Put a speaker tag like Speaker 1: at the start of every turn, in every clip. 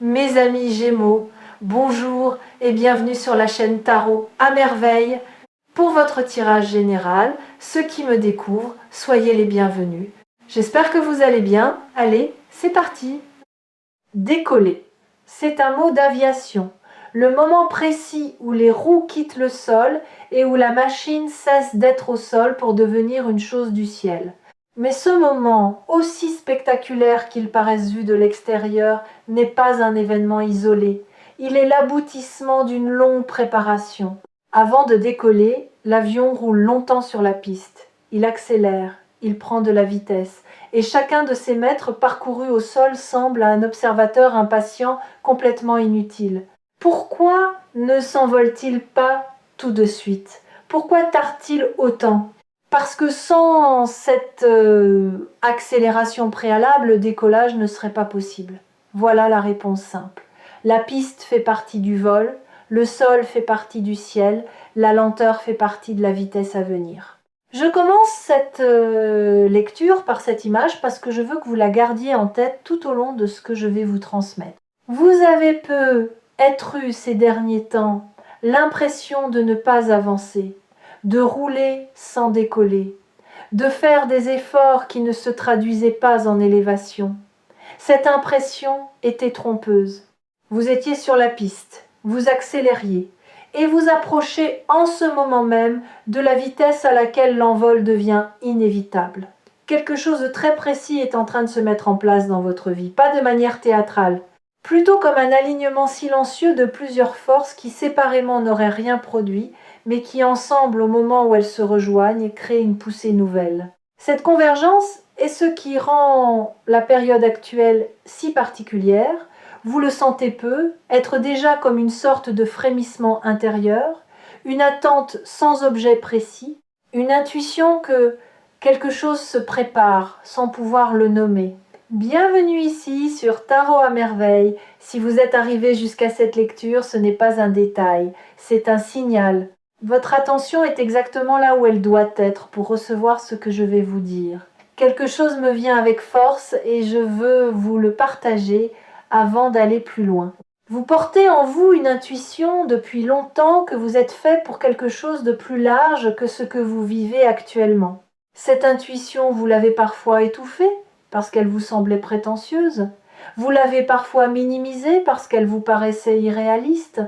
Speaker 1: Mes amis Gémeaux, bonjour et bienvenue sur la chaîne Tarot à merveille. Pour votre tirage général, ceux qui me découvrent, soyez les bienvenus. J'espère que vous allez bien. Allez, c'est parti. Décoller. C'est un mot d'aviation. Le moment précis où les roues quittent le sol et où la machine cesse d'être au sol pour devenir une chose du ciel. Mais ce moment, aussi spectaculaire qu'il paraisse vu de l'extérieur, n'est pas un événement isolé. Il est l'aboutissement d'une longue préparation. Avant de décoller, l'avion roule longtemps sur la piste. Il accélère, il prend de la vitesse, et chacun de ses mètres parcourus au sol semble à un observateur impatient complètement inutile. Pourquoi ne s'envole-t-il pas tout de suite? Pourquoi tarde-t-il autant? Parce que sans cette accélération préalable, le décollage ne serait pas possible. Voilà la réponse simple. La piste fait partie du vol, le sol fait partie du ciel, la lenteur fait partie de la vitesse à venir. Je commence cette lecture par cette image parce que je veux que vous la gardiez en tête tout au long de ce que je vais vous transmettre. Vous avez peut-être eu ces derniers temps l'impression de ne pas avancer, de rouler sans décoller, de faire des efforts qui ne se traduisaient pas en élévation. Cette impression était trompeuse. Vous étiez sur la piste, vous accélériez, et vous approchez en ce moment même de la vitesse à laquelle l'envol devient inévitable. Quelque chose de très précis est en train de se mettre en place dans votre vie, pas de manière théâtrale, plutôt comme un alignement silencieux de plusieurs forces qui séparément n'auraient rien produit, mais qui ensemble, au moment où elles se rejoignent, créent une poussée nouvelle. Cette convergence est ce qui rend la période actuelle si particulière. Vous le sentez peu, être déjà comme une sorte de frémissement intérieur, une attente sans objet précis, une intuition que quelque chose se prépare sans pouvoir le nommer. Bienvenue ici sur Tarot à merveille. Si vous êtes arrivé jusqu'à cette lecture, ce n'est pas un détail, c'est un signal. Votre attention est exactement là où elle doit être pour recevoir ce que je vais vous dire. Quelque chose me vient avec force et je veux vous le partager avant d'aller plus loin. Vous portez en vous une intuition depuis longtemps que vous êtes fait pour quelque chose de plus large que ce que vous vivez actuellement. Cette intuition, vous l'avez parfois étouffée parce qu'elle vous semblait prétentieuse. Vous l'avez parfois minimisée parce qu'elle vous paraissait irréaliste.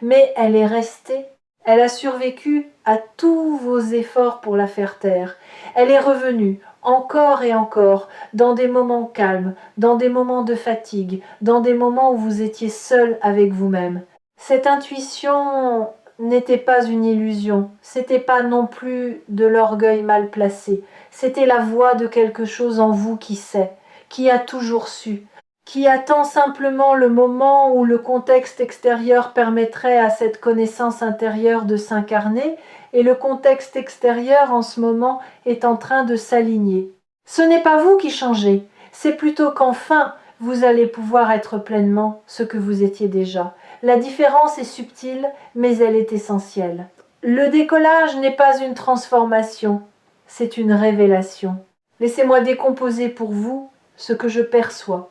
Speaker 1: Mais elle est restée. Elle a survécu à tous vos efforts pour la faire taire. Elle est revenue, encore et encore, dans des moments calmes, dans des moments de fatigue, dans des moments où vous étiez seul avec vous-même. Cette intuition n'était pas une illusion, c'était pas non plus de l'orgueil mal placé, c'était la voix de quelque chose en vous qui sait, qui a toujours su, qui attend simplement le moment où le contexte extérieur permettrait à cette connaissance intérieure de s'incarner, et le contexte extérieur en ce moment est en train de s'aligner. Ce n'est pas vous qui changez, c'est plutôt qu'enfin vous allez pouvoir être pleinement ce que vous étiez déjà. La différence est subtile, mais elle est essentielle. Le décollage n'est pas une transformation, c'est une révélation. Laissez-moi décomposer pour vous ce que je perçois,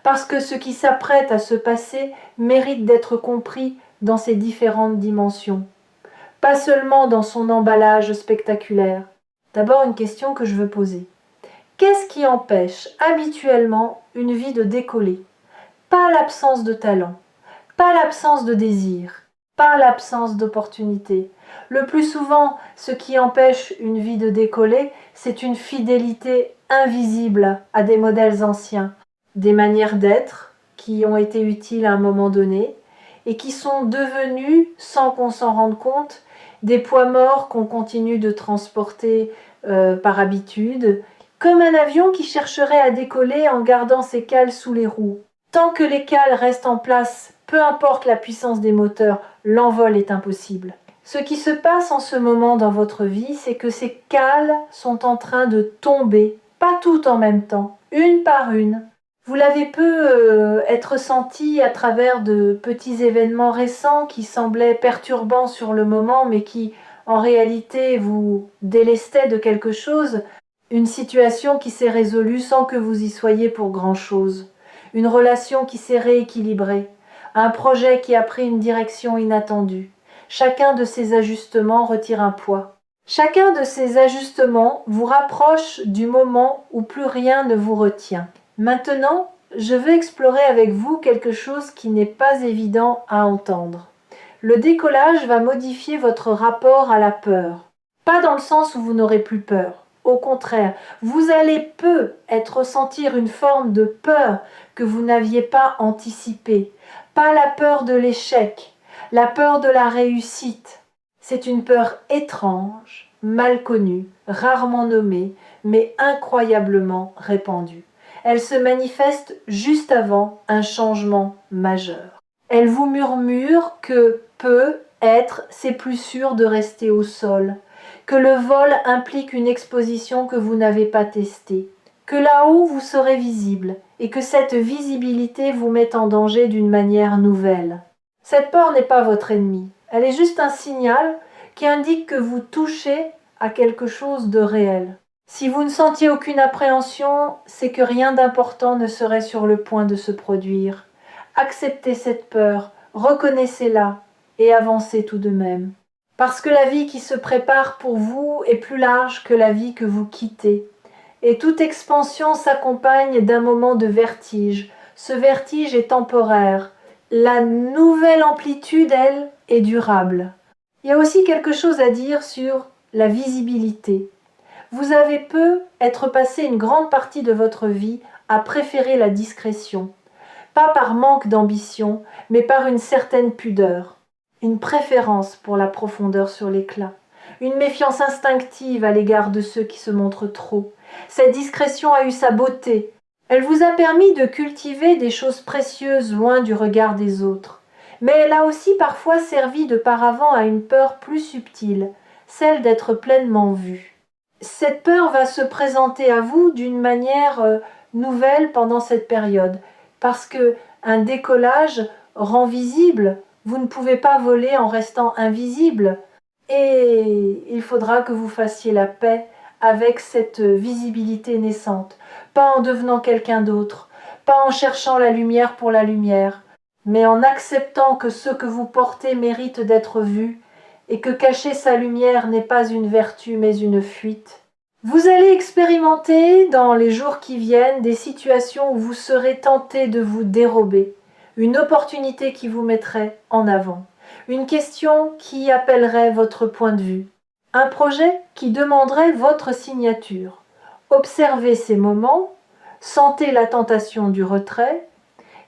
Speaker 1: parce que ce qui s'apprête à se passer mérite d'être compris dans ses différentes dimensions, pas seulement dans son emballage spectaculaire. D'abord, une question que je veux poser. Qu'est-ce qui empêche habituellement une vie de décoller? Pas l'absence de talent, pas l'absence de désir, pas l'absence d'opportunité. Le plus souvent, ce qui empêche une vie de décoller, c'est une fidélité invisible à des modèles anciens, des manières d'être qui ont été utiles à un moment donné et qui sont devenues, sans qu'on s'en rende compte, des poids morts qu'on continue de transporter par habitude, comme un avion qui chercherait à décoller en gardant ses cales sous les roues. Tant que les cales restent en place, peu importe la puissance des moteurs, l'envol est impossible. Ce qui se passe en ce moment dans votre vie, c'est que ces cales sont en train de tomber, pas toutes en même temps, une par une. Vous l'avez être senti à travers de petits événements récents qui semblaient perturbants sur le moment, mais qui, en réalité, vous délestaient de quelque chose. Une situation qui s'est résolue sans que vous y soyez pour grand-chose. une relation qui s'est rééquilibrée, un projet qui a pris une direction inattendue. Chacun de ces ajustements retire un poids. Chacun de ces ajustements vous rapproche du moment où plus rien ne vous retient. Maintenant, je veux explorer avec vous quelque chose qui n'est pas évident à entendre. Le décollage va modifier votre rapport à la peur. Pas dans le sens où vous n'aurez plus peur. Au contraire, vous allez peut-être ressentir une forme de peur que vous n'aviez pas anticipée. Pas la peur de l'échec, la peur de la réussite. C'est une peur étrange, mal connue, rarement nommée, mais incroyablement répandue. Elle se manifeste juste avant un changement majeur. Elle vous murmure que peut-être c'est plus sûr de rester au sol, que le vol implique une exposition que vous n'avez pas testée, que là-haut vous serez visible et que cette visibilité vous met en danger d'une manière nouvelle. Cette peur n'est pas votre ennemi, elle est juste un signal qui indique que vous touchez à quelque chose de réel. Si vous ne sentiez aucune appréhension, c'est que rien d'important ne serait sur le point de se produire. Acceptez cette peur, reconnaissez-la et avancez tout de même. Parce que la vie qui se prépare pour vous est plus large que la vie que vous quittez. Et toute expansion s'accompagne d'un moment de vertige. Ce vertige est temporaire. La nouvelle amplitude, elle, est durable. Il y a aussi quelque chose à dire sur la visibilité. Vous avez peut-être passé une grande partie de votre vie à préférer la discrétion. Pas par manque d'ambition, mais par une certaine pudeur. Une préférence pour la profondeur sur l'éclat. Une méfiance instinctive à l'égard de ceux qui se montrent trop. Cette discrétion a eu sa beauté. Elle vous a permis de cultiver des choses précieuses loin du regard des autres. Mais elle a aussi parfois servi de paravent à une peur plus subtile, celle d'être pleinement vue. Cette peur va se présenter à vous d'une manière nouvelle pendant cette période, parce que un décollage rend visible, vous ne pouvez pas voler en restant invisible, et il faudra que vous fassiez la paix avec cette visibilité naissante, pas en devenant quelqu'un d'autre, pas en cherchant la lumière pour la lumière, mais en acceptant que ce que vous portez mérite d'être vu et que cacher sa lumière n'est pas une vertu mais une fuite. Vous allez expérimenter dans les jours qui viennent des situations où vous serez tenté de vous dérober, une opportunité qui vous mettrait en avant, une question qui appellerait votre point de vue, un projet qui demanderait votre signature. Observez ces moments, sentez la tentation du retrait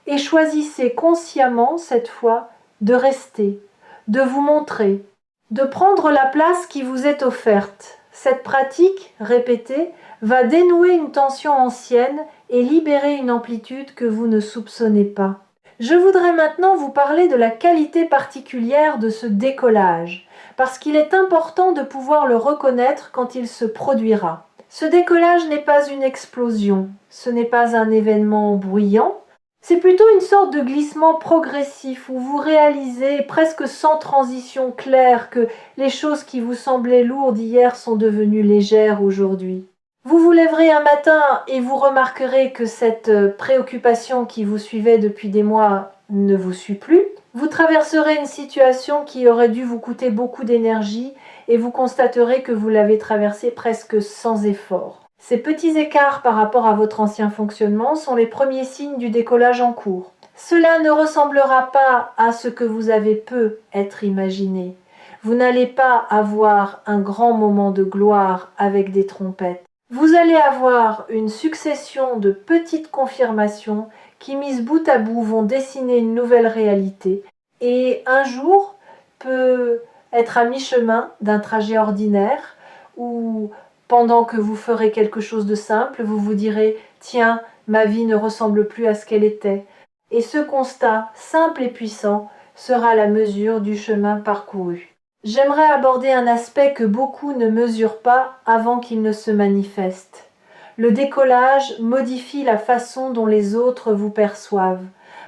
Speaker 1: et choisissez consciemment cette fois de rester, de vous montrer, de prendre la place qui vous est offerte. Cette pratique, répétée, va dénouer une tension ancienne et libérer une amplitude que vous ne soupçonnez pas. Je voudrais maintenant vous parler de la qualité particulière de ce décollage, parce qu'il est important de pouvoir le reconnaître quand il se produira. Ce décollage n'est pas une explosion, ce n'est pas un événement bruyant, c'est plutôt une sorte de glissement progressif où vous réalisez presque sans transition claire que les choses qui vous semblaient lourdes hier sont devenues légères aujourd'hui. Vous vous lèverez un matin et vous remarquerez que cette préoccupation qui vous suivait depuis des mois ne vous suit plus. Vous traverserez une situation qui aurait dû vous coûter beaucoup d'énergie et vous constaterez que vous l'avez traversée presque sans effort. Ces petits écarts par rapport à votre ancien fonctionnement sont les premiers signes du décollage en cours. Cela ne ressemblera pas à ce que vous avez peut-être imaginé. Vous n'allez pas avoir un grand moment de gloire avec des trompettes. Vous allez avoir une succession de petites confirmations qui, mises bout à bout, vont dessiner une nouvelle réalité. Et un jour peut être à mi-chemin d'un trajet ordinaire où, pendant que vous ferez quelque chose de simple, vous vous direz « Tiens, ma vie ne ressemble plus à ce qu'elle était ». Et ce constat, simple et puissant, sera la mesure du chemin parcouru. J'aimerais aborder un aspect que beaucoup ne mesurent pas avant qu'il ne se manifeste. Le décollage modifie la façon dont les autres vous perçoivent.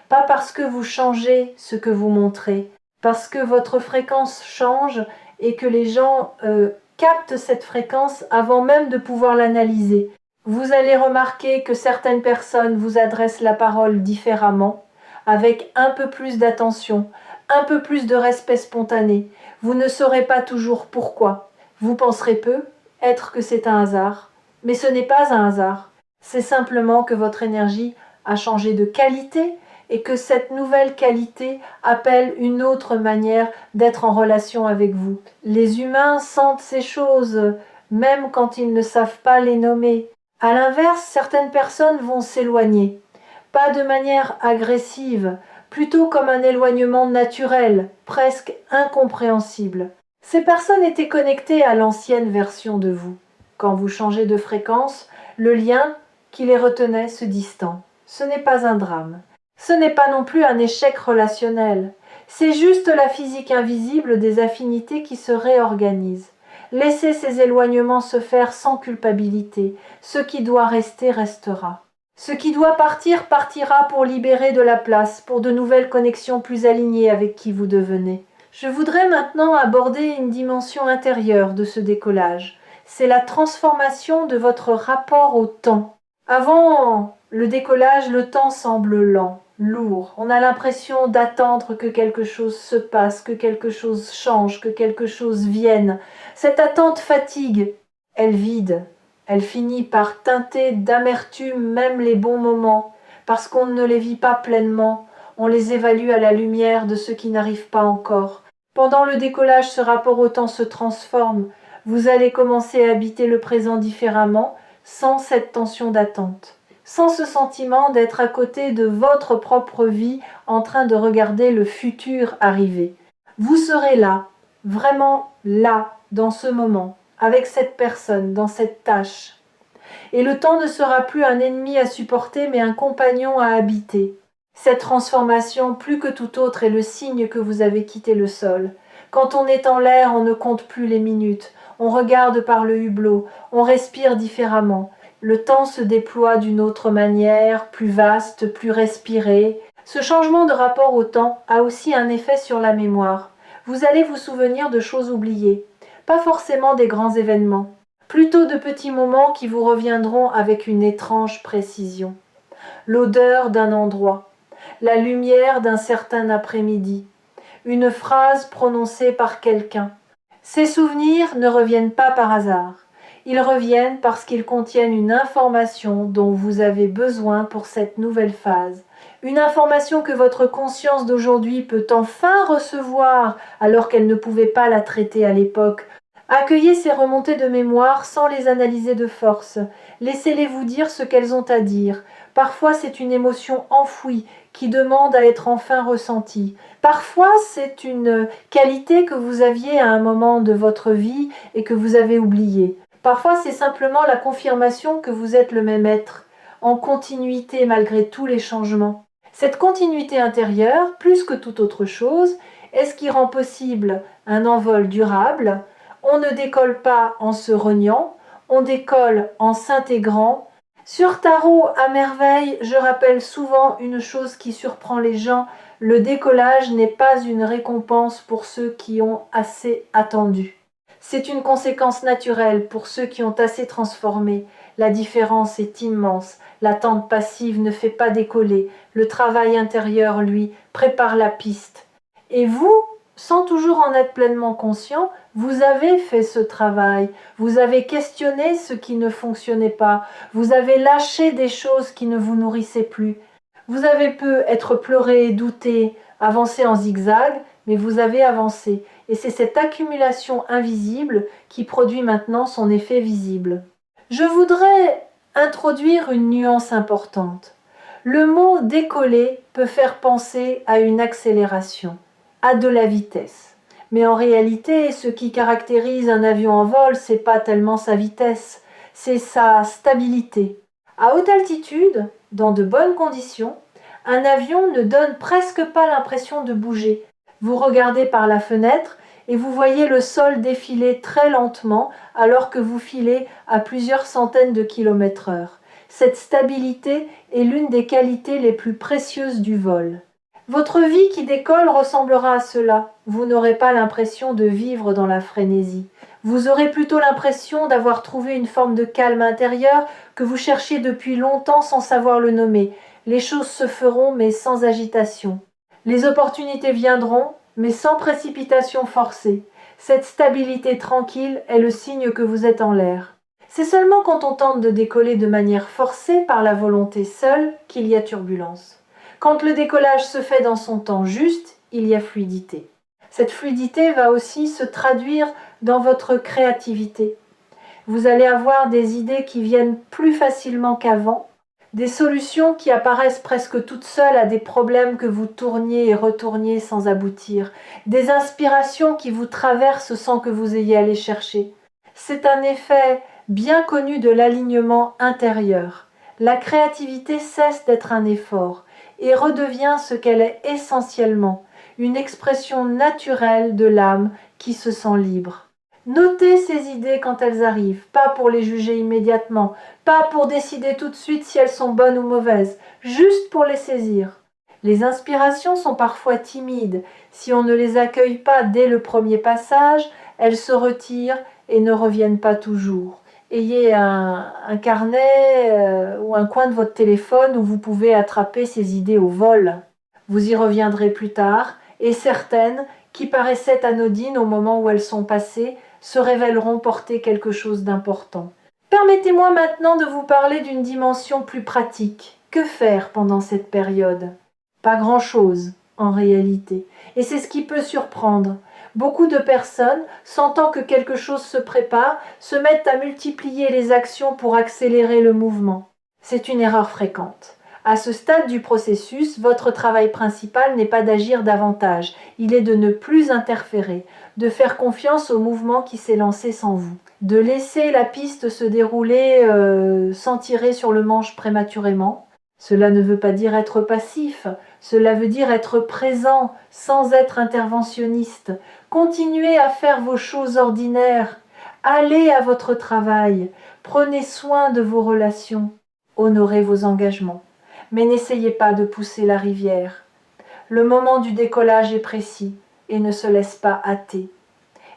Speaker 1: Pas parce que vous changez ce que vous montrez, parce que votre fréquence change et que les gens captent cette fréquence avant même de pouvoir l'analyser. Vous allez remarquer que certaines personnes vous adressent la parole différemment, avec un peu plus d'attention, un peu plus de respect spontané. Vous ne saurez pas toujours pourquoi. Vous penserez peu être que c'est un hasard, mais ce n'est pas un hasard. C'est simplement que votre énergie a changé de qualité et que cette nouvelle qualité appelle une autre manière d'être en relation avec vous. Les humains sentent ces choses, même quand ils ne savent pas les nommer. À l'inverse, certaines personnes vont s'éloigner, pas de manière agressive, plutôt comme un éloignement naturel, presque incompréhensible. Ces personnes étaient connectées à l'ancienne version de vous. Quand vous changez de fréquence, le lien qui les retenait se distend. Ce n'est pas un drame. Ce n'est pas non plus un échec relationnel. C'est juste la physique invisible des affinités qui se réorganisent. Laissez ces éloignements se faire sans culpabilité. Ce qui doit rester restera. Ce qui doit partir partira pour libérer de la place, pour de nouvelles connexions plus alignées avec qui vous devenez. Je voudrais maintenant aborder une dimension intérieure de ce décollage. C'est la transformation de votre rapport au temps. Avant le décollage, le temps semble lent, lourd. On a l'impression d'attendre que quelque chose se passe, que quelque chose change, que quelque chose vienne. Cette attente fatigue, elle vide. Elle finit par teinter d'amertume même les bons moments, parce qu'on ne les vit pas pleinement, on les évalue à la lumière de ce qui n'arrive pas encore. Pendant le décollage, ce rapport au temps se transforme. Vous allez commencer à habiter le présent différemment, sans cette tension d'attente, sans ce sentiment d'être à côté de votre propre vie en train de regarder le futur arriver. Vous serez là, vraiment là, dans ce moment, avec cette personne, dans cette tâche. Et le temps ne sera plus un ennemi à supporter, mais un compagnon à habiter. Cette transformation, plus que tout autre, est le signe que vous avez quitté le sol. Quand on est en l'air, on ne compte plus les minutes. On regarde par le hublot, on respire différemment. Le temps se déploie d'une autre manière, plus vaste, plus respiré. Ce changement de rapport au temps a aussi un effet sur la mémoire. Vous allez vous souvenir de choses oubliées, pas forcément des grands événements, plutôt de petits moments qui vous reviendront avec une étrange précision. L'odeur d'un endroit, la lumière d'un certain après-midi, une phrase prononcée par quelqu'un. Ces souvenirs ne reviennent pas par hasard. Ils reviennent parce qu'ils contiennent une information dont vous avez besoin pour cette nouvelle phase. Une information que votre conscience d'aujourd'hui peut enfin recevoir alors qu'elle ne pouvait pas la traiter à l'époque. Accueillez ces remontées de mémoire sans les analyser de force. Laissez-les vous dire ce qu'elles ont à dire. Parfois c'est une émotion enfouie qui demande à être enfin ressentie. Parfois c'est une qualité que vous aviez à un moment de votre vie et que vous avez oubliée. Parfois c'est simplement la confirmation que vous êtes le même être, en continuité malgré tous les changements. Cette continuité intérieure, plus que toute autre chose, est ce qui rend possible un envol durable. On ne décolle pas en se reniant, on décolle en s'intégrant. Sur Tarot à merveille, je rappelle souvent une chose qui surprend les gens, le décollage n'est pas une récompense pour ceux qui ont assez attendu. C'est une conséquence naturelle pour ceux qui ont assez transformé. La différence est immense, l'attente passive ne fait pas décoller, le travail intérieur, lui, prépare la piste. Et vous, sans toujours en être pleinement conscient, vous avez fait ce travail, vous avez questionné ce qui ne fonctionnait pas, vous avez lâché des choses qui ne vous nourrissaient plus. Vous avez pu être pleuré, douté, avancé en zigzag, mais vous avez avancé. Et c'est cette accumulation invisible qui produit maintenant son effet visible. Je voudrais introduire une nuance importante. Le mot décoller peut faire penser à une accélération, à de la vitesse. Mais en réalité, ce qui caractérise un avion en vol, c'est pas tellement sa vitesse, c'est sa stabilité. À haute altitude, dans de bonnes conditions, un avion ne donne presque pas l'impression de bouger. Vous regardez par la fenêtre et vous voyez le sol défiler très lentement alors que vous filez à plusieurs centaines de kilomètres/heure. Cette stabilité est l'une des qualités les plus précieuses du vol. Votre vie qui décolle ressemblera à cela. Vous n'aurez pas l'impression de vivre dans la frénésie. Vous aurez plutôt l'impression d'avoir trouvé une forme de calme intérieur que vous cherchiez depuis longtemps sans savoir le nommer. Les choses se feront mais sans agitation. Les opportunités viendront mais sans précipitation forcée. Cette stabilité tranquille est le signe que vous êtes en l'air. C'est seulement quand on tente de décoller de manière forcée par la volonté seule qu'il y a turbulence. Quand le décollage se fait dans son temps juste, il y a fluidité. Cette fluidité va aussi se traduire dans votre créativité. Vous allez avoir des idées qui viennent plus facilement qu'avant, des solutions qui apparaissent presque toutes seules à des problèmes que vous tourniez et retourniez sans aboutir, des inspirations qui vous traversent sans que vous ayez à les chercher. C'est un effet bien connu de l'alignement intérieur. La créativité cesse d'être un effort et redevient ce qu'elle est essentiellement, une expression naturelle de l'âme qui se sent libre. Notez ces idées quand elles arrivent, pas pour les juger immédiatement, pas pour décider tout de suite si elles sont bonnes ou mauvaises, juste pour les saisir. Les inspirations sont parfois timides. Si on ne les accueille pas dès le premier passage, elles se retirent et ne reviennent pas toujours. Ayez un carnet ou un coin de votre téléphone où vous pouvez attraper ces idées au vol. Vous y reviendrez plus tard, et certaines, qui paraissaient anodines au moment où elles sont passées, se révéleront porter quelque chose d'important. Permettez-moi maintenant de vous parler d'une dimension plus pratique. Que faire pendant cette période ? Pas grand-chose, en réalité. Et c'est ce qui peut surprendre. Beaucoup de personnes, sentant que quelque chose se prépare, se mettent à multiplier les actions pour accélérer le mouvement. C'est une erreur fréquente. À ce stade du processus, votre travail principal n'est pas d'agir davantage, il est de ne plus interférer, de faire confiance au mouvement qui s'est lancé sans vous, de laisser la piste se dérouler sans tirer sur le manche prématurément. Cela ne veut pas dire être passif, cela veut dire être présent sans être interventionniste. Continuez à faire vos choses ordinaires, allez à votre travail, prenez soin de vos relations, honorez vos engagements. Mais n'essayez pas de pousser la rivière. Le moment du décollage est précis et ne se laisse pas hâter.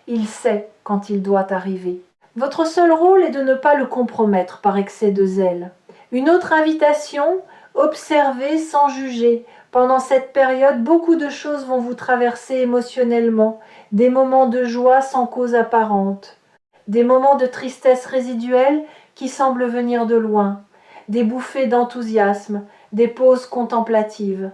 Speaker 1: Il sait quand il doit arriver. Votre seul rôle est de ne pas le compromettre par excès de zèle. Une autre invitation, observez sans juger. Pendant cette période, beaucoup de choses vont vous traverser émotionnellement, des moments de joie sans cause apparente, des moments de tristesse résiduelle qui semblent venir de loin, des bouffées d'enthousiasme, des pauses contemplatives.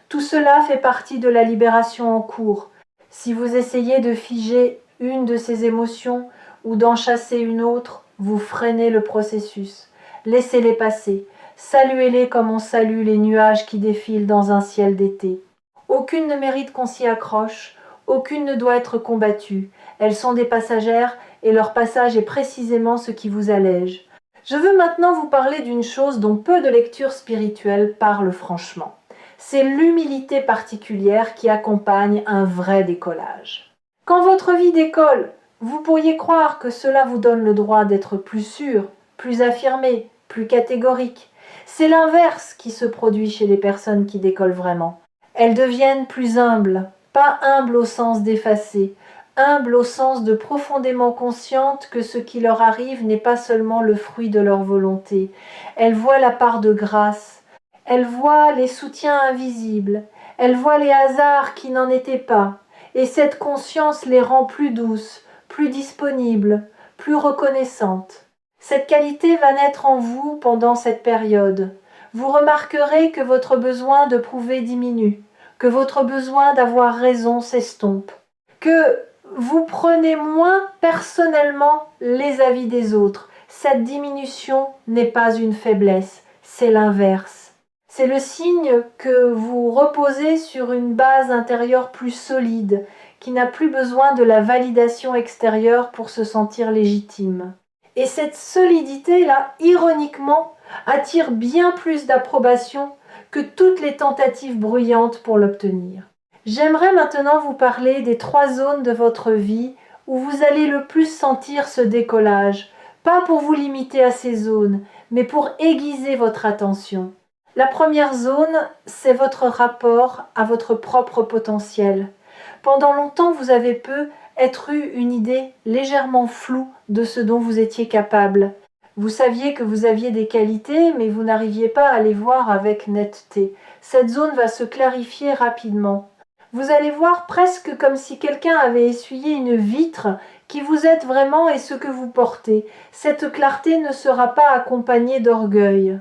Speaker 1: Tout cela fait partie de la libération en cours. Si vous essayez de figer une de ces émotions ou d'en chasser une autre, vous freinez le processus. Laissez-les passer. Saluez-les comme on salue les nuages qui défilent dans un ciel d'été. Aucune ne mérite qu'on s'y accroche, aucune ne doit être combattue. Elles sont des passagères et leur passage est précisément ce qui vous allège. Je veux maintenant vous parler d'une chose dont peu de lectures spirituelles parlent franchement. C'est l'humilité particulière qui accompagne un vrai décollage. Quand votre vie décolle, vous pourriez croire que cela vous donne le droit d'être plus sûr, plus affirmé, plus catégorique. C'est l'inverse qui se produit chez les personnes qui décollent vraiment. Elles deviennent plus humbles, pas humbles au sens d'effacer, humbles au sens de profondément conscientes que ce qui leur arrive n'est pas seulement le fruit de leur volonté. Elles voient la part de grâce, elles voient les soutiens invisibles, elles voient les hasards qui n'en étaient pas, et cette conscience les rend plus douces, plus disponibles, plus reconnaissantes. Cette qualité va naître en vous pendant cette période. Vous remarquerez que votre besoin de prouver diminue, que votre besoin d'avoir raison s'estompe, que vous prenez moins personnellement les avis des autres. Cette diminution n'est pas une faiblesse, c'est l'inverse. C'est le signe que vous reposez sur une base intérieure plus solide, qui n'a plus besoin de la validation extérieure pour se sentir légitime. Et cette solidité-là, ironiquement, attire bien plus d'approbation que toutes les tentatives bruyantes pour l'obtenir. J'aimerais maintenant vous parler des 3 zones de votre vie où vous allez le plus sentir ce décollage, pas pour vous limiter à ces zones, mais pour aiguiser votre attention. La première zone, c'est votre rapport à votre propre potentiel. Pendant longtemps, vous avez peu être eu une idée légèrement floue de ce dont vous étiez capable. Vous saviez que vous aviez des qualités, mais vous n'arriviez pas à les voir avec netteté. Cette zone va se clarifier rapidement. Vous allez voir presque comme si quelqu'un avait essuyé une vitre qui vous êtes vraiment et ce que vous portez. Cette clarté ne sera pas accompagnée d'orgueil.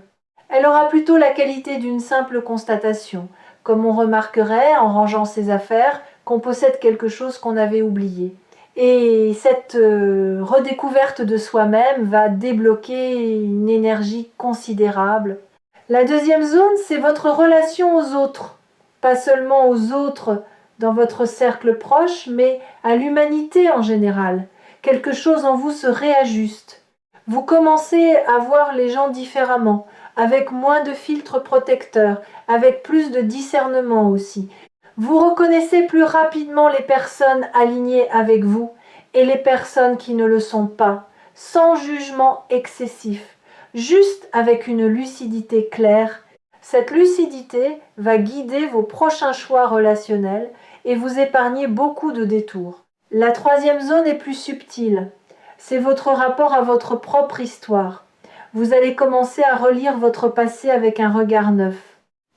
Speaker 1: Elle aura plutôt la qualité d'une simple constatation, comme on remarquerait, en rangeant ses affaires, qu'on possède quelque chose qu'on avait oublié. Et cette redécouverte de soi-même va débloquer une énergie considérable. La deuxième zone, c'est votre relation aux autres. Pas seulement aux autres dans votre cercle proche, mais à l'humanité en général. Quelque chose en vous se réajuste. Vous commencez à voir les gens différemment, avec moins de filtres protecteurs, avec plus de discernement aussi. Vous reconnaissez plus rapidement les personnes alignées avec vous et les personnes qui ne le sont pas, sans jugement excessif, juste avec une lucidité claire. Cette lucidité va guider vos prochains choix relationnels et vous épargner beaucoup de détours. La troisième zone est plus subtile. C'est votre rapport à votre propre histoire. Vous allez commencer à relire votre passé avec un regard neuf.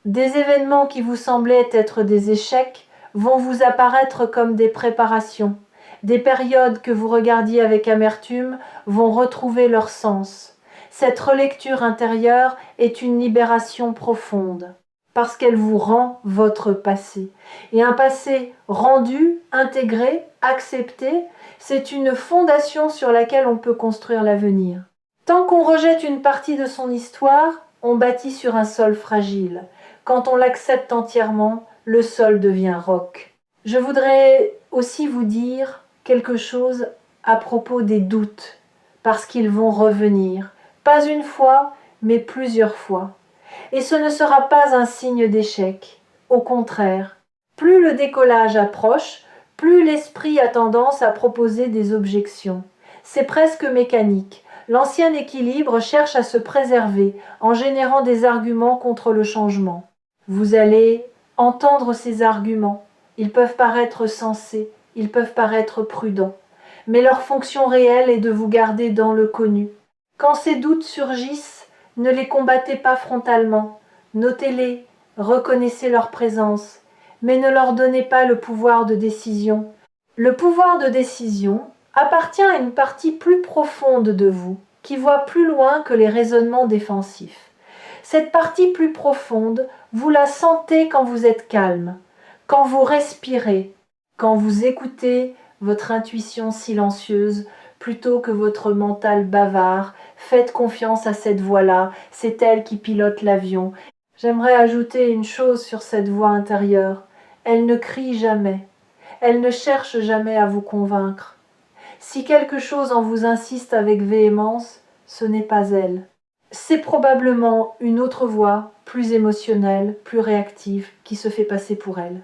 Speaker 1: Des événements qui vous semblaient être des échecs vont vous apparaître comme des préparations. Des périodes que vous regardiez avec amertume vont retrouver leur sens. Cette relecture intérieure est une libération profonde, parce qu'elle vous rend votre passé. Et un passé rendu, intégré, accepté, c'est une fondation sur laquelle on peut construire l'avenir. Tant qu'on rejette une partie de son histoire, on bâtit sur un sol fragile. Quand on l'accepte entièrement, le sol devient roc. Je voudrais aussi vous dire quelque chose à propos des doutes, parce qu'ils vont revenir, pas une fois, mais plusieurs fois. Et ce ne sera pas un signe d'échec. Au contraire, plus le décollage approche, plus l'esprit a tendance à proposer des objections. C'est presque mécanique. L'ancien équilibre cherche à se préserver en générant des arguments contre le changement. Vous allez entendre ces arguments. Ils peuvent paraître sensés, ils peuvent paraître prudents, mais leur fonction réelle est de vous garder dans le connu. Quand ces doutes surgissent, ne les combattez pas frontalement. Notez-les, reconnaissez leur présence, mais ne leur donnez pas le pouvoir de décision. Le pouvoir de décision appartient à une partie plus profonde de vous, qui voit plus loin que les raisonnements défensifs. Cette partie plus profonde, vous la sentez quand vous êtes calme, quand vous respirez, quand vous écoutez votre intuition silencieuse plutôt que votre mental bavard. Faites confiance à cette voix-là, c'est elle qui pilote l'avion. J'aimerais ajouter une chose sur cette voix intérieure. Elle ne crie jamais, elle ne cherche jamais à vous convaincre. Si quelque chose en vous insiste avec véhémence, ce n'est pas elle. C'est probablement une autre voix, plus émotionnelle, plus réactive, qui se fait passer pour elle.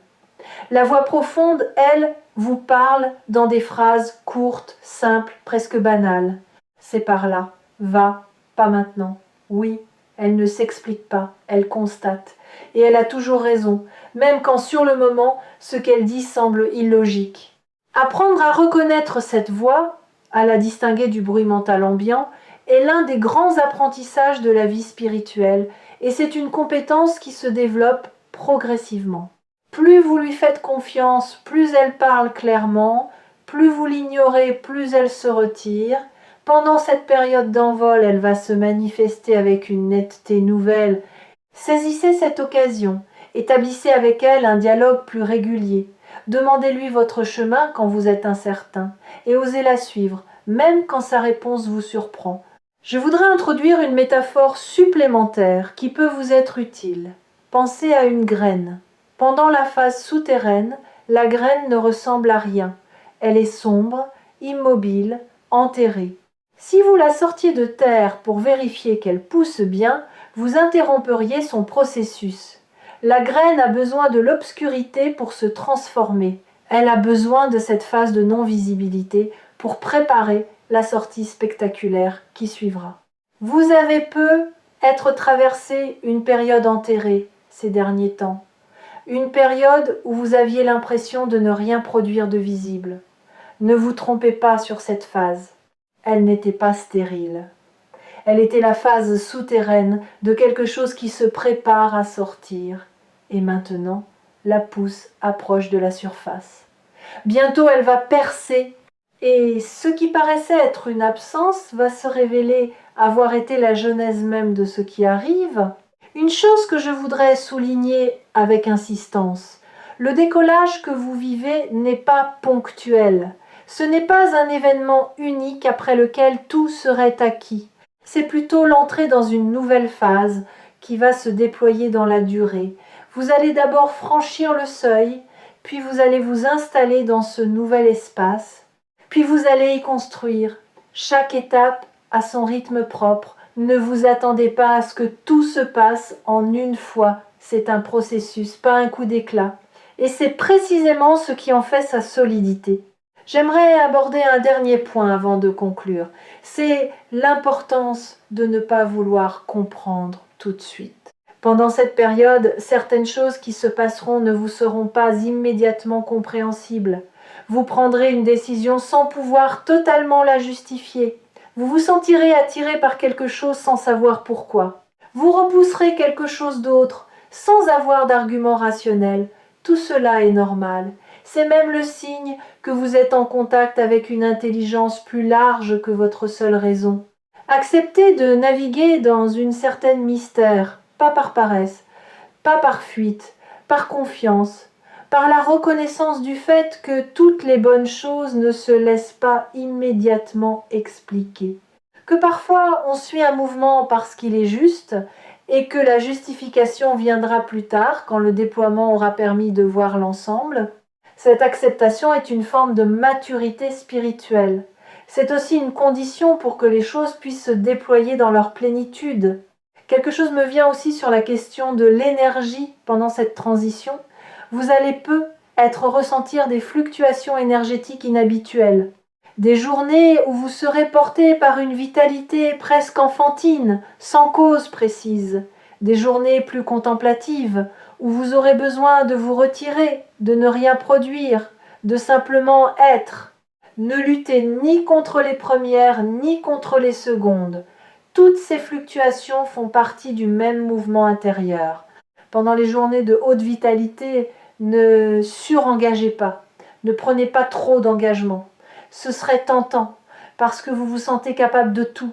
Speaker 1: La voix profonde, elle, vous parle dans des phrases courtes, simples, presque banales. C'est par là. Va, pas maintenant. Oui, elle ne s'explique pas, elle constate. Et elle a toujours raison, même quand sur le moment, ce qu'elle dit semble illogique. Apprendre à reconnaître cette voix, à la distinguer du bruit mental ambiant, est l'un des grands apprentissages de la vie spirituelle, et c'est une compétence qui se développe progressivement. Plus vous lui faites confiance, plus elle parle clairement, plus vous l'ignorez, plus elle se retire. Pendant cette période d'envol, elle va se manifester avec une netteté nouvelle. Saisissez cette occasion, établissez avec elle un dialogue plus régulier. Demandez-lui votre chemin quand vous êtes incertain, et osez la suivre, même quand sa réponse vous surprend. Je voudrais introduire une métaphore supplémentaire qui peut vous être utile. Pensez à une graine. Pendant la phase souterraine, la graine ne ressemble à rien. Elle est sombre, immobile, enterrée. Si vous la sortiez de terre pour vérifier qu'elle pousse bien, vous interromperiez son processus. La graine a besoin de l'obscurité pour se transformer. Elle a besoin de cette phase de non-visibilité pour préparer la sortie spectaculaire qui suivra. Vous avez être traversé une période enterrée ces derniers temps. Une période où vous aviez l'impression de ne rien produire de visible. Ne vous trompez pas sur cette phase. Elle n'était pas stérile. Elle était la phase souterraine de quelque chose qui se prépare à sortir. Et maintenant, la pousse approche de la surface. Bientôt, elle va percer et ce qui paraissait être une absence va se révéler avoir été la genèse même de ce qui arrive. Une chose que je voudrais souligner avec insistance, le décollage que vous vivez n'est pas ponctuel. Ce n'est pas un événement unique après lequel tout serait acquis. C'est plutôt l'entrée dans une nouvelle phase qui va se déployer dans la durée. Vous allez d'abord franchir le seuil, puis vous allez vous installer dans ce nouvel espace, puis vous allez y construire. Chaque étape a son rythme propre. Ne vous attendez pas à ce que tout se passe en une fois. C'est un processus, pas un coup d'éclat. Et c'est précisément ce qui en fait sa solidité. J'aimerais aborder un dernier point avant de conclure. C'est l'importance de ne pas vouloir comprendre tout de suite. Pendant cette période, certaines choses qui se passeront ne vous seront pas immédiatement compréhensibles. Vous prendrez une décision sans pouvoir totalement la justifier. Vous vous sentirez attiré par quelque chose sans savoir pourquoi. Vous repousserez quelque chose d'autre sans avoir d'argument rationnel. Tout cela est normal. C'est même le signe que vous êtes en contact avec une intelligence plus large que votre seule raison. Acceptez de naviguer dans une certaine mystère, pas par paresse, pas par fuite, par confiance, par la reconnaissance du fait que toutes les bonnes choses ne se laissent pas immédiatement expliquer, que parfois on suit un mouvement parce qu'il est juste et que la justification viendra plus tard quand le déploiement aura permis de voir l'ensemble. Cette acceptation est une forme de maturité spirituelle. C'est aussi une condition pour que les choses puissent se déployer dans leur plénitude. Quelque chose me vient aussi sur la question de l'énergie pendant cette transition. Vous allez peu ressentir des fluctuations énergétiques inhabituelles. Des journées où vous serez porté par une vitalité presque enfantine, sans cause précise. Des journées plus contemplatives, où vous aurez besoin de vous retirer, de ne rien produire, de simplement être. Ne luttez ni contre les premières, ni contre les secondes. Toutes ces fluctuations font partie du même mouvement intérieur. Pendant les journées de haute vitalité, ne surengagez pas, ne prenez pas trop d'engagement. Ce serait tentant, parce que vous vous sentez capable de tout.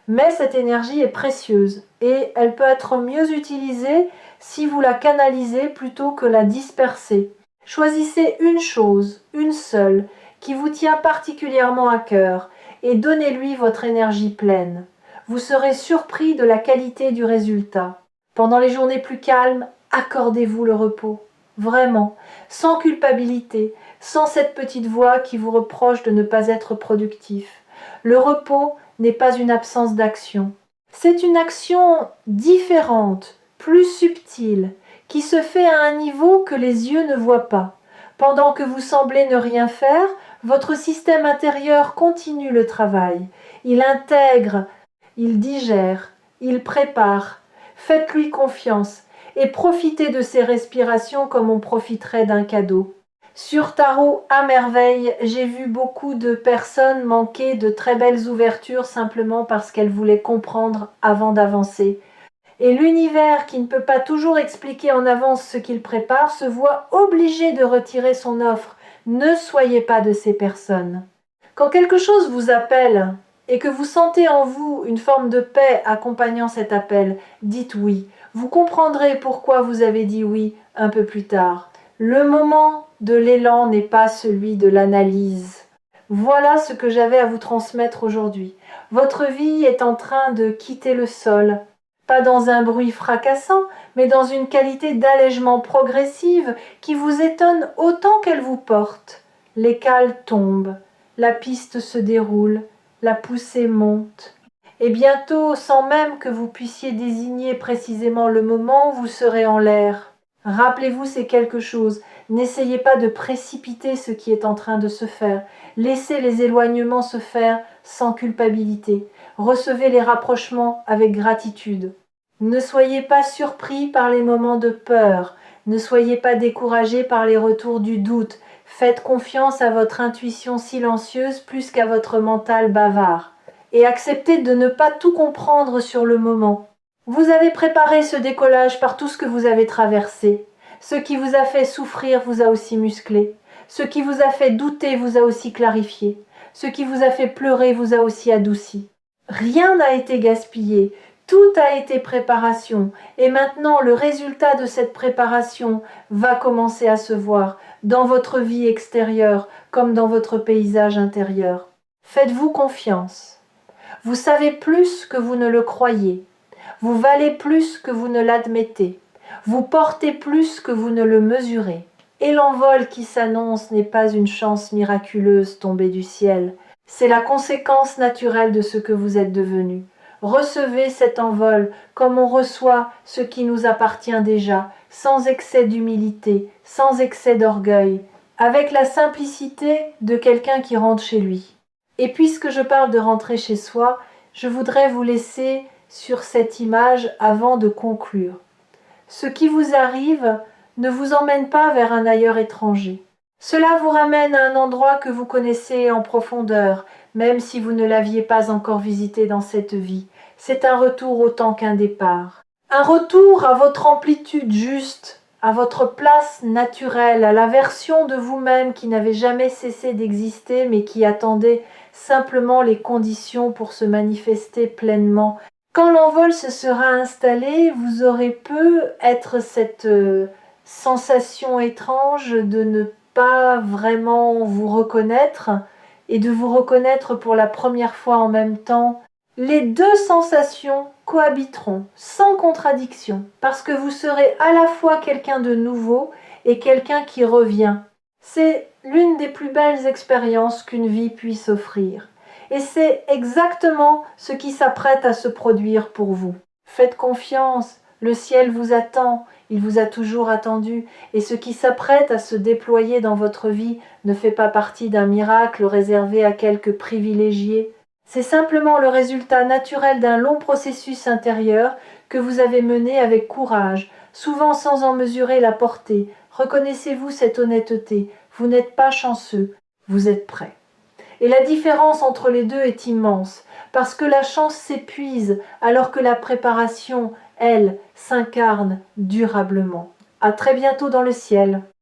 Speaker 1: Mais cette énergie est précieuse et elle peut être mieux utilisée si vous la canalisez plutôt que la dispersez. Choisissez une chose, une seule, qui vous tient particulièrement à cœur et donnez-lui votre énergie pleine. Vous serez surpris de la qualité du résultat. Pendant les journées plus calmes, accordez-vous le repos. Vraiment, sans culpabilité, sans cette petite voix qui vous reproche de ne pas être productif. Le repos n'est pas une absence d'action. C'est une action différente, plus subtile, qui se fait à un niveau que les yeux ne voient pas. Pendant que vous semblez ne rien faire, votre système intérieur continue le travail. Il intègre, il digère, il prépare. Faites-lui confiance et profitez de ces respirations comme on profiterait d'un cadeau. Sur Tarot à merveille, j'ai vu beaucoup de personnes manquer de très belles ouvertures simplement parce qu'elles voulaient comprendre avant d'avancer. Et l'univers, qui ne peut pas toujours expliquer en avance ce qu'il prépare, se voit obligé de retirer son offre. Ne soyez pas de ces personnes. Quand quelque chose vous appelle et que vous sentez en vous une forme de paix accompagnant cet appel, dites oui. Vous comprendrez pourquoi vous avez dit oui un peu plus tard. Le moment de l'élan n'est pas celui de l'analyse. Voilà ce que j'avais à vous transmettre aujourd'hui. Votre vie est en train de quitter le sol. Pas dans un bruit fracassant, mais dans une qualité d'allègement progressive qui vous étonne autant qu'elle vous porte. Les cales tombent, la piste se déroule, la poussée monte. Et bientôt, sans même que vous puissiez désigner précisément le moment, vous serez en l'air. Rappelez-vous ces quelque chose. N'essayez pas de précipiter ce qui est en train de se faire. Laissez les éloignements se faire sans culpabilité. Recevez les rapprochements avec gratitude. Ne soyez pas surpris par les moments de peur. Ne soyez pas découragés par les retours du doute. Faites confiance à votre intuition silencieuse plus qu'à votre mental bavard. Et acceptez de ne pas tout comprendre sur le moment. Vous avez préparé ce décollage par tout ce que vous avez traversé. Ce qui vous a fait souffrir vous a aussi musclé. Ce qui vous a fait douter vous a aussi clarifié. Ce qui vous a fait pleurer vous a aussi adouci. Rien n'a été gaspillé, tout a été préparation. Et maintenant, le résultat de cette préparation va commencer à se voir dans votre vie extérieure comme dans votre paysage intérieur. Faites-vous confiance. Vous savez plus que vous ne le croyez. Vous valez plus que vous ne l'admettez. Vous portez plus que vous ne le mesurez. Et l'envol qui s'annonce n'est pas une chance miraculeuse tombée du ciel. C'est la conséquence naturelle de ce que vous êtes devenu. Recevez cet envol comme on reçoit ce qui nous appartient déjà, sans excès d'humilité, sans excès d'orgueil, avec la simplicité de quelqu'un qui rentre chez lui. Et puisque je parle de rentrer chez soi, je voudrais vous laisser sur cette image avant de conclure. Ce qui vous arrive ne vous emmène pas vers un ailleurs étranger. Cela vous ramène à un endroit que vous connaissez en profondeur, même si vous ne l'aviez pas encore visité dans cette vie. C'est un retour autant qu'un départ. Un retour à votre amplitude juste, à votre place naturelle, à la version de vous-même qui n'avait jamais cessé d'exister mais qui attendait simplement les conditions pour se manifester pleinement. Quand l'envol se sera installé, vous aurez être cette sensation étrange de ne pas vraiment vous reconnaître et de vous reconnaître pour la première fois en même temps. Les deux sensations cohabiteront sans contradiction parce que vous serez à la fois quelqu'un de nouveau et quelqu'un qui revient. C'est l'une des plus belles expériences qu'une vie puisse offrir. Et c'est exactement ce qui s'apprête à se produire pour vous. Faites confiance, le ciel vous attend, il vous a toujours attendu, et ce qui s'apprête à se déployer dans votre vie ne fait pas partie d'un miracle réservé à quelques privilégiés. C'est simplement le résultat naturel d'un long processus intérieur que vous avez mené avec courage, souvent sans en mesurer la portée. Reconnaissez-vous cette honnêteté, vous n'êtes pas chanceux, vous êtes prêt. Et la différence entre les deux est immense, parce que la chance s'épuise alors que la préparation, elle, s'incarne durablement. À très bientôt dans le ciel.